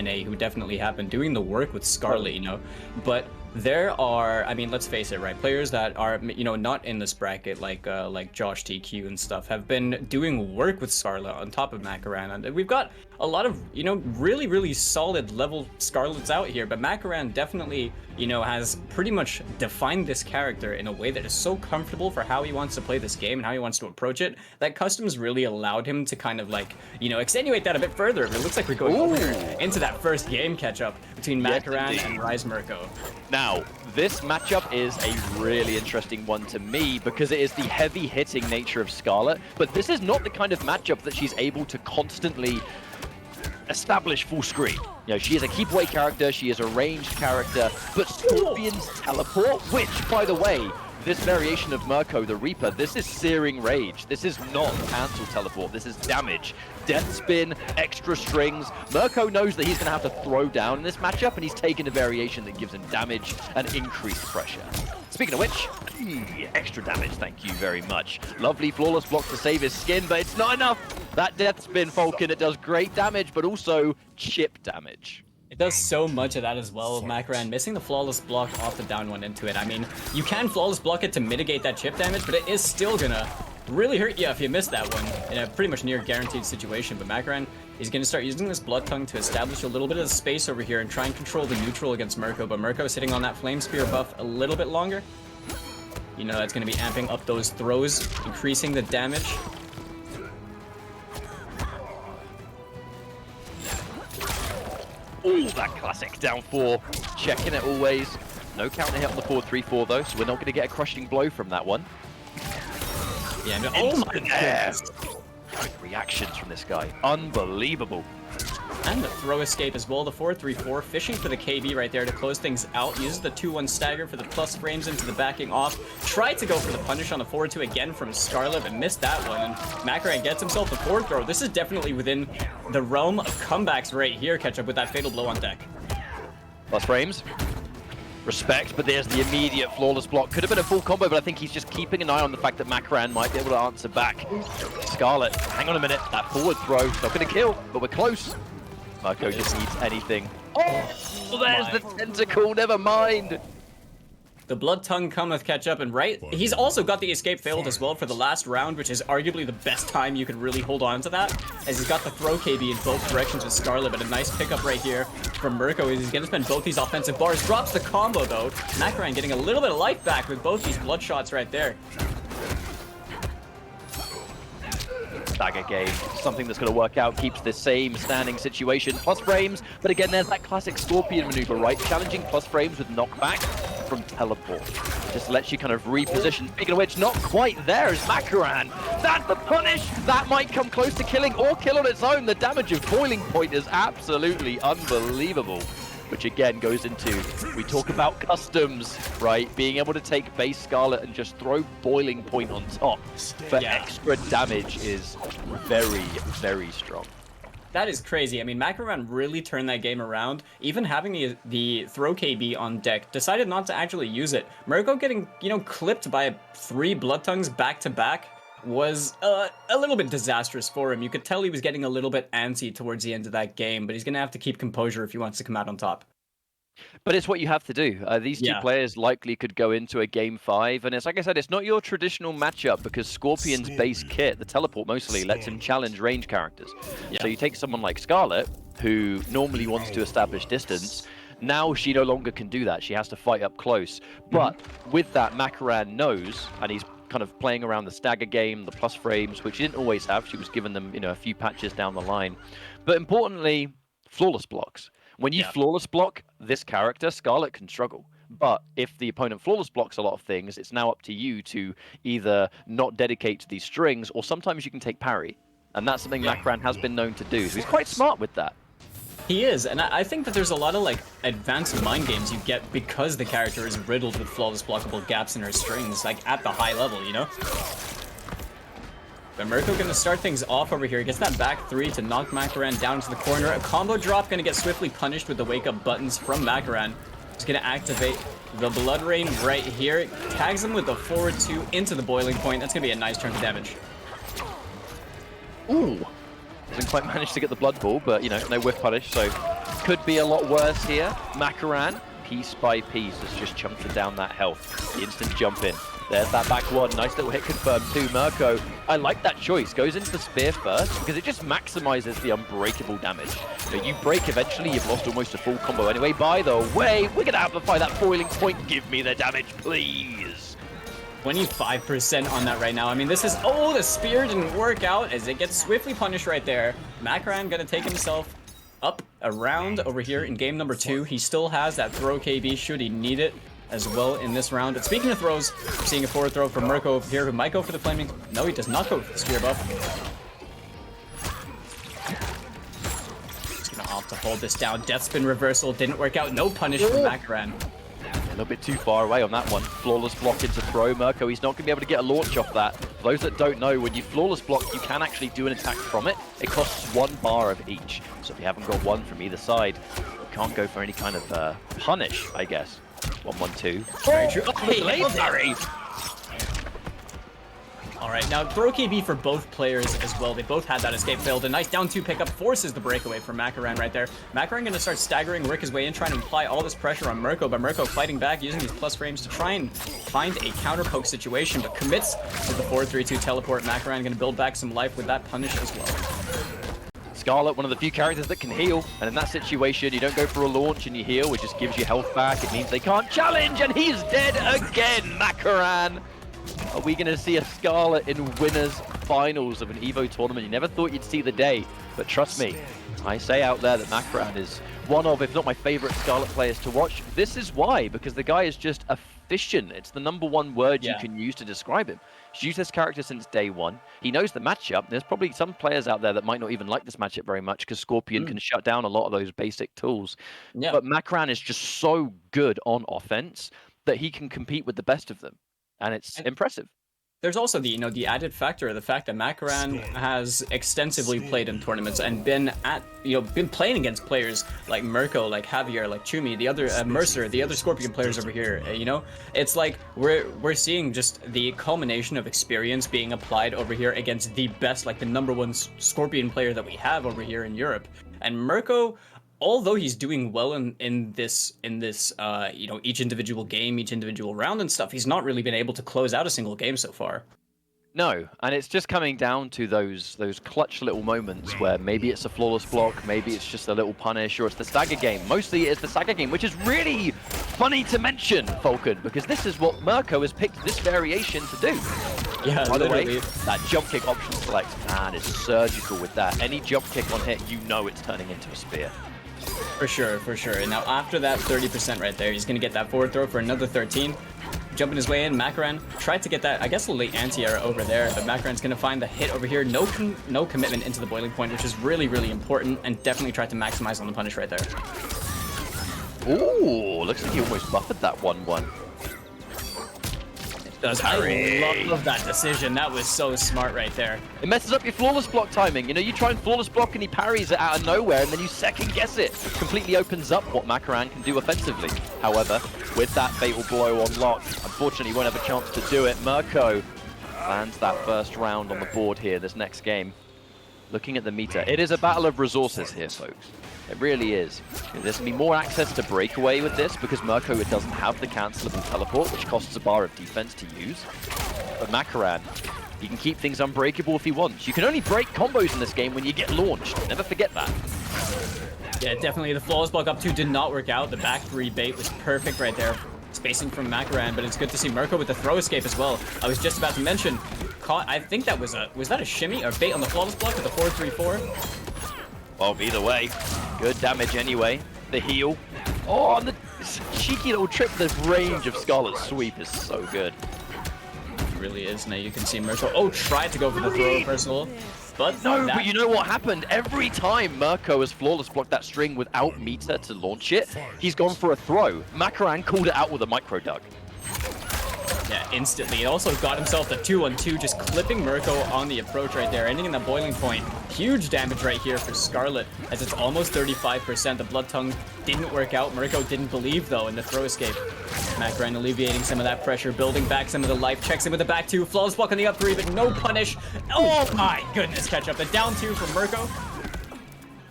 NA who definitely have been doing the work with Scarlet, you know, but there are, I mean, let's face it, right? Players that are, you know, not in this bracket, like Josh TQ and stuff, have been doing work with Scarlet on top of Makoran, and we've got a lot of, you know, really solid level Scarlets out here. But Makoran definitely, you know, has pretty much defined this character in a way that is so comfortable for how he wants to play this game and how he wants to approach it, that customs really allowed him to kind of like, you know, extenuate that a bit further. It looks like we're going over into that first game catch-up between Makoran and RIZE Murko. Now, this matchup is a really interesting one to me because it is the heavy-hitting nature of Scarlet, but this is not the kind of matchup that she's able to constantly establish full screen. You know, she is a keep away character, she is a ranged character, but Scorpion's teleport, which, by the way, this variation of Murko, the Reaper, this is Searing Rage. This is not cancel teleport, this is damage. Death spin, extra strings. Murko knows that he's going to have to throw down in this matchup, and he's taken a variation that gives him damage and increased pressure. Speaking of which, extra damage, thank you very much. Lovely flawless block to save his skin, but it's not enough. That death spin, Falcon, it does great damage, but also chip damage. It does so much of that as well. Makoran missing the flawless block off the down one into it. I mean, you can flawless block it to mitigate that chip damage, but it is still gonna really hurt you if you miss that one in a pretty much near guaranteed situation. But Makoran is going to start using this Blood Tongue to establish a little bit of space over here and try and control the neutral against Murko. But Murko is sitting on that Flame Spear buff a little bit longer. You know, that's going to be amping up those throws, increasing the damage. Oh, that classic down 4. Checking it always. No counter hit on the 4-3-4 though, so we're not going to get a crushing blow from that one. Yeah, no, oh my goodness. Good reactions from this guy. Unbelievable. And the throw escape as well. The 4-3-4 fishing for the KB right there to close things out. Uses the 2-1 stagger for the plus frames into the backing off. Tried to go for the punish on the 4-2 again from Scarlet, but missed that one. And Makoran gets himself the 4th throw. This is definitely within the realm of comebacks right here. Catch up with that fatal blow on deck. Plus frames. Respect, but there's the immediate flawless block. Could have been a full combo, but I think he's just keeping an eye on the fact that Makoran might be able to answer back. Scarlet, hang on a minute. That forward throw, not going to kill, but we're close. Murko just needs anything. Oh, there's the tentacle, never mind. The Blood Tongue cometh catch up, and right, he's also got the escape failed as well for the last round, which is arguably the best time you could really hold on to that, as he's got the throw KB in both directions with Scarlet, but a nice pickup right here from Murko. He's going to spend both these offensive bars, drops the combo though. Makoran getting a little bit of life back with both these blood shots right there. Stagger game, something that's going to work out, keeps the same standing situation, plus frames, but again there's that classic Scorpion maneuver, right? Challenging plus frames with knockback from teleport. Just lets you kind of reposition. Speaking of which, not quite there is Makoran. That's the punish! That might come close to killing or kill on its own. The damage of Boiling Point is absolutely unbelievable. Which again goes into, we talk about customs, right? Being able to take base Scarlet and just throw Boiling Point on top for extra damage is very, very strong. That is crazy. I mean, Makoran really turned that game around. Even having the throw KB on deck, decided not to actually use it. Murko getting, you know, clipped by 3 Blood Tongues back to back was a little bit disastrous for him. You could tell he was getting a little bit antsy towards the end of that game, but he's going to have to keep composure if he wants to come out on top. But it's what you have to do. These two players likely could go into a game 5, and it's like I said, it's not your traditional matchup because Scorpion's base kit, the teleport mostly, lets him challenge range characters. So you take someone like Scarlet, who normally wants to establish distance. Now she no longer can do that. She has to fight up close. But with that, Makoran knows, and he's kind of playing around the stagger game, the plus frames, which she didn't always have. She was given them, you know, a few patches down the line. But importantly, flawless blocks. When you flawless block this character, Scarlet can struggle. But if the opponent flawless blocks a lot of things, it's now up to you to either not dedicate to these strings, or sometimes you can take parry. And that's something Makoran has been known to do. So he's quite smart with that. He is, and I think that there's a lot of like advanced mind games you get because the character is riddled with flawless blockable gaps in her strings, like at the high level, you know? But Murko gonna start things off over here. He gets that back 3 to knock Makoran down to the corner. A combo drop gonna get swiftly punished with the wake up buttons from Makoran. He's gonna activate the Blood Rain right here. Tags him with the forward 2 into the Boiling Point. That's gonna be a nice turn to damage. Ooh. Doesn't quite manage to get the blood ball, but, you know, no whiff punish, so could be a lot worse here. Makoran, piece by piece, has just chunked down that health. The instant jump in. There's that back one. Nice little hit confirmed too. Murko, I like that choice. Goes into the spear first because it just maximizes the unbreakable damage. You know, you break eventually, you've lost almost a full combo anyway. By the way, we're going to amplify that boiling point. Give me the damage, please. 25% on that right now. I mean, this is... Oh, the spear didn't work out as it gets swiftly punished right there. Makoran going to take himself up around over here in game number 2. He still has that throw KB should he need it as well in this round. But speaking of throws, we're seeing a forward throw from Murko over here, who might go for the flaming. No, he does not go for the spear buff. He's gonna opt to hold this down. Death spin reversal didn't work out. No punish from Makoran. A little bit too far away on that one. Flawless block into throw. Murko, he's not going to be able to get a launch off that. For those that don't know, when you flawless block, you can actually do an attack from it. It costs 1 bar of each. So if you haven't got one from either side, you can't go for any kind of punish, I guess. 1-1-2. Very true. All right, now throw KB for both players as well. They both had that escape failed. A nice down 2 pickup forces the breakaway from Makoran right there. Makoran going to start staggering Rick his way in, trying to apply all this pressure on Murko, but Murko fighting back, using these plus frames to try and find a counter poke situation, but commits to the 4-3-2 teleport. Makoran going to build back some life with that punish as well. Scarlet, one of the few characters that can heal, and in that situation, you don't go for a launch and you heal, it just gives you health back. It means they can't challenge, and he's dead again, Makoran. Are we going to see a Scarlet in winners finals of an EVO tournament? You never thought you'd see the day, but trust me, I say out there that Makoran is one of, if not my favorite Scarlet players to watch. This is why, because the guy is just efficient. It's the #1 word you can use to describe him. He's used this character since day 1. He knows the matchup. There's probably some players out there that might not even like this matchup very much because Scorpion can shut down a lot of those basic tools. Yeah. But Makoran is just so good on offense that he can compete with the best of them. And it's impressive. There's also the, the added factor of the fact that Makoran has extensively played in tournaments and been playing against players like Murko, like Javier, like Chumi, the other Mercer, the other Scorpion players over here. It's like we're seeing just the culmination of experience being applied over here against the best, like the #1 Scorpion player that we have over here in Europe. And Murko, although he's doing well in this each individual game, each individual round and stuff, he's not really been able to close out a single game so far. No, and it's just coming down to those clutch little moments where maybe it's a flawless block, maybe it's just a little punish, or it's the stagger game. Mostly it's the stagger game, which is really funny to mention, Falcon, because this is what Murko has picked this variation to do. Yeah, by the way, that jump kick option select, man, is surgical with that. Any jump kick on hit, you know it's turning into a spear. For sure, for sure. And now after that 30% right there, he's going to get that forward throw for another 13. Jumping his way in, Makoran tried to get that, I guess, a late anti-air over there, but Makoran's going to find the hit over here. No commitment into the boiling point, which is really, really important, and definitely tried to maximize on the punish right there. Ooh, looks like he almost buffered that 1-1. I love that decision. That was so smart right there. It messes up your flawless block timing. You try and flawless block and he parries it out of nowhere and then you second guess it. Completely opens up what Makoran can do offensively. However, with that fatal blow on lock, unfortunately he won't have a chance to do it. Murko lands that first round on the board here, this next game. Looking at the meter, it is a battle of resources here, folks. It really is. There's going to be more access to breakaway with this because Murko doesn't have the cancelable teleport, which costs a bar of defense to use. But Makoran, he can keep things unbreakable if he wants. You can only break combos in this game when you get launched. Never forget that. Yeah, definitely. The flawless block up 2 did not work out. The back 3 bait was perfect right there. Spacing from Makoran, but it's good to see Murko with the throw escape as well. I was just about to mention, I think that was that a shimmy or bait on the flawless block with the 4-3-4? Well, either way, good damage anyway. The heal. Oh, and the cheeky little trip. The range of Scarlet's sweep is so good. It really is. Now you can see Murko. Tried to go for the throw personal. But no, but you know what happened? Every time Murko has flawless blocked that string without meter to launch it, he's gone for a throw. Makoran called it out with a micro dug. Yeah, instantly. He also got himself the 2-1-2, just clipping Murko on the approach right there, ending in the boiling point. Huge damage right here for Scarlet, as it's almost 35%. The Blood Tongue didn't work out. Murko didn't believe, though, in the throw escape. Makoran alleviating some of that pressure, building back some of the life, checks in with the back 2, flawless block on the up 3, but no punish. Oh my goodness, catch up. The down 2 from Murko.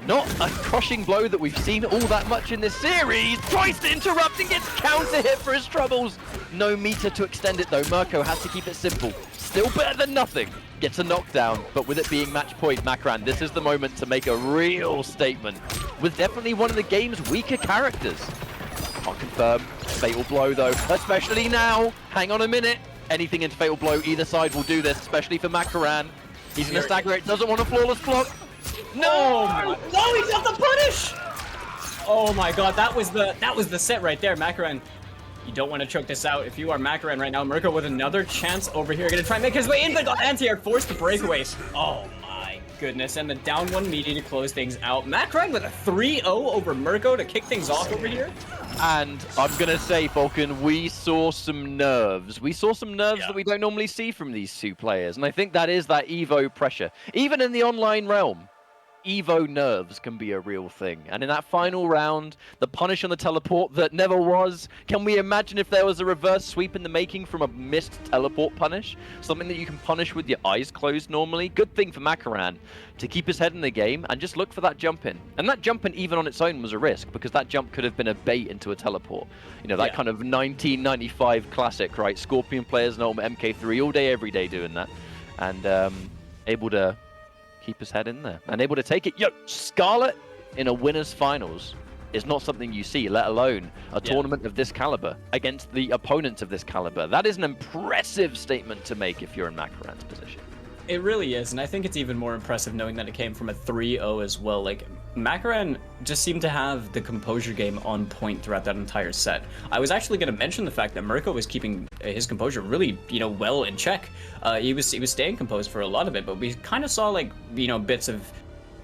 Not a crushing blow that we've seen all that much in this series. Tries to interrupt and gets counter hit for his troubles. No meter to extend it though. Murko has to keep it simple. Still better than nothing. Gets a knockdown, but with it being match point, Makoran, this is the moment to make a real statement. With definitely one of the game's weaker characters. Can't confirm. Fatal blow though, especially now. Hang on a minute. Anything into fatal blow, either side will do this, especially for Makoran. He's gonna stagger it, doesn't want a flawless block. No! No, he's got the punish! Oh my god, that was the set right there, Makoran. You don't want to choke this out. If you are Makoran right now, Murko with another chance over here. Gonna try and make his way in, but got anti-air, forced the breakaways. Oh my goodness, and the down one meaty to close things out. Makoran with a 3-0 over Murko to kick things off over here. And I'm gonna say, Falcon, we saw some nerves. We saw some nerves that we don't normally see from these two players. And I think that is that EVO pressure. Even in the online realm, EVO nerves can be a real thing. And in that final round, the punish on the teleport that never was, can we imagine if there was a reverse sweep in the making from a missed teleport punish? Something that you can punish with your eyes closed normally? Good thing for Makoran to keep his head in the game and just look for that jump in. And that jump in even on its own was a risk because that jump could have been a bait into a teleport. You know, that kind of 1995 classic, right? Scorpion players and Ultimate MK3 all day, every day doing that. And able to keep his head in there and able to take it. Yo, Scarlet in a winner's finals is not something you see, let alone a tournament of this caliber against the opponents of this caliber. That is an impressive statement to make if you're in Makoran's position. It really is, and I think it's even more impressive knowing that it came from a 3-0 as well. Like, Makoran just seemed to have the composure game on point throughout that entire set. I was actually going to mention the fact that Murko was keeping his composure really, well in check. He was staying composed for a lot of it, but we kind of saw, like, bits of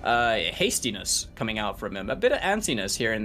hastiness coming out from him, a bit of antsiness here and